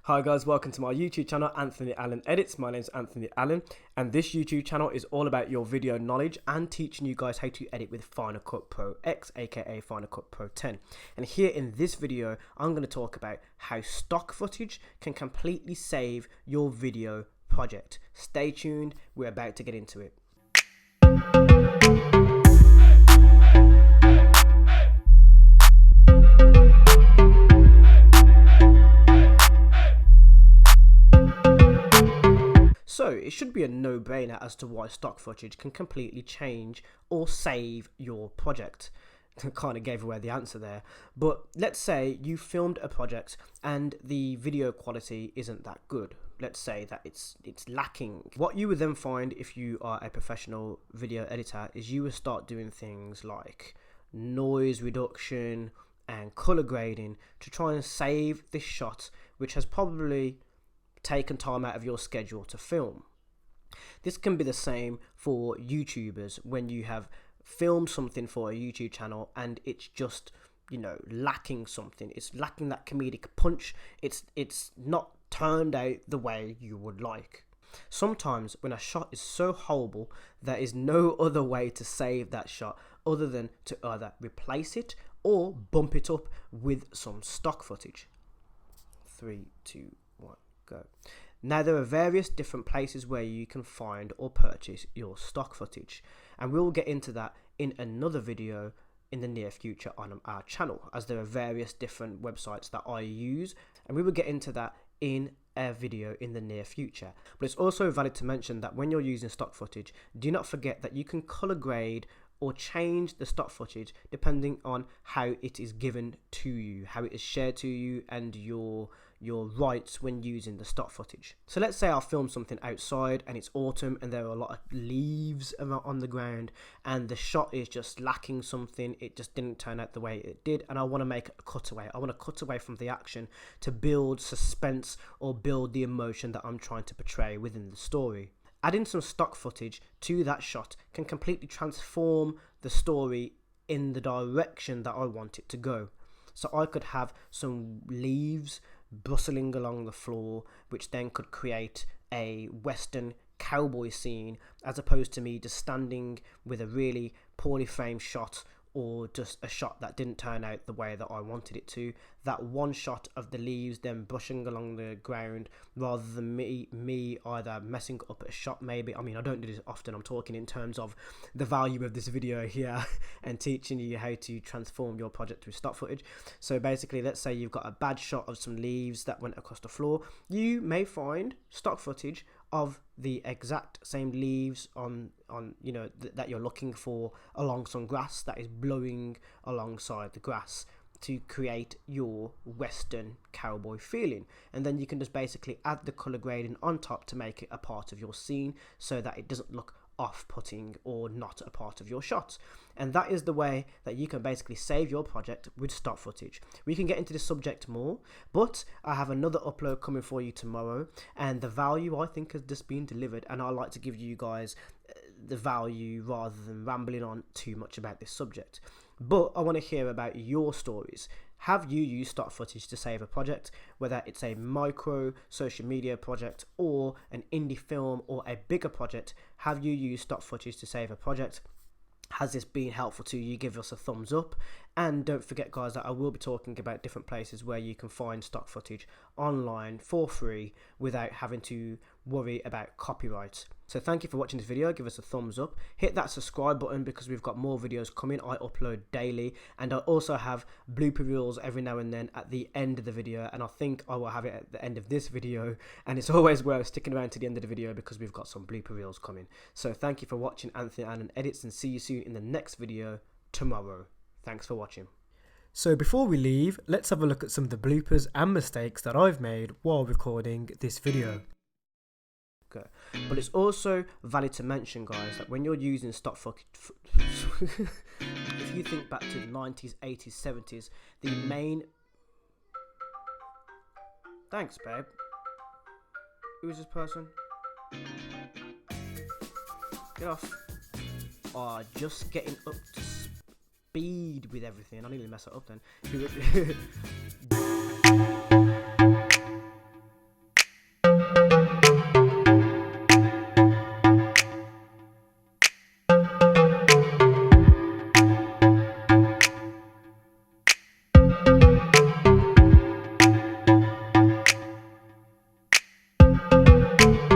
Hi guys, welcome to my YouTube channel, AnthonyAllenEdits. My name is Anthony Allen, and this YouTube channel is all about your video knowledge and teaching you guys how to edit with Final Cut Pro X, aka Final Cut Pro 10. And here in this video, I'm going to talk about how stock footage can completely save your video project. Stay tuned, we're about to get into it. So it should be a no-brainer as to why stock footage can completely change or save your project. I kind of gave away the answer there, but let's say you filmed a project and the video quality isn't that good. Let's say that it's lacking. What you would then find if you are a professional video editor is you would start doing things like noise reduction and color grading to try and save this shot, which has probably taken time out of your schedule to film. This can be the same for YouTubers when you have filmed something for a YouTube channel and it's just, lacking something. It's lacking that comedic punch. It's not turned out the way you would like. Sometimes when a shot is so horrible, there is no other way to save that shot other than to either replace it or bump it up with some stock footage. 3, 2, 1. Go. Now there are various different places where you can find or purchase your stock footage, and we'll get into that in another video in the near future on our channel, as there are various different websites that I use, and we will get into that in a video in the near future. But it's also valid to mention that when you're using stock footage, do not forget that you can color grade or change the stock footage depending on how it is given to you, how it is shared to you, and your rights when using the stock footage. So let's say I film something outside and it's autumn and there are a lot of leaves on the ground and the shot is just lacking something. It just didn't turn out the way it did, and I want to make a cutaway. I want to cut away from the action to build suspense or build the emotion that I'm trying to portray within the story. Adding some stock footage to that shot can completely transform the story in the direction that I want it to go. So I could have some leaves bustling along the floor, which then could create a western cowboy scene, as opposed to me just standing with a really poorly framed shot or just a shot that didn't turn out the way that I wanted it to. That one shot of the leaves then brushing along the ground, rather than me either messing up a shot maybe. I mean, I don't do this often. I'm talking in terms of the value of this video here and teaching you how to transform your project with stock footage. So basically, let's say you've got a bad shot of some leaves that went across the floor. You may find stock footage of the exact same leaves on that you're looking for along some grass that is blowing alongside the grass to create your western cowboy feeling. And then you can just basically add the color grading on top to make it a part of your scene so that it doesn't look off-putting or not a part of your shots. And that is the way that you can basically save your project with stock footage. We can get into this subject more, but I have another upload coming for you tomorrow, and the value I think has just been delivered, and I like to give you guys the value rather than rambling on too much about this subject. But I want to hear about your stories. Have you used stock footage to save a project, whether it's a micro social media project or an indie film or a bigger project? Have you used stock footage to save a project? Has this been helpful to you? Give us a thumbs up. And don't forget, guys, that I will be talking about different places where you can find stock footage online for free without having to worry about copyright. So thank you for watching this video. Give us a thumbs up. Hit that subscribe button because we've got more videos coming. I upload daily, and I also have blooper reels every now and then at the end of the video, and I think I will have it at the end of this video, and it's always worth sticking around to the end of the video because we've got some blooper reels coming. So thank you for watching AnthonyAllenEdits, and see you soon in the next video tomorrow. Thanks for watching. So before we leave, let's have a look at some of the bloopers and mistakes that I've made while recording this video. Okay. But it's also valid to mention, guys, that when you're using stock footage, if you think back to the 90s, 80s, 70s, the main... Thanks, babe. Who is this person? Get off. Oh, just getting up to speed with everything. I nearly mess it up then.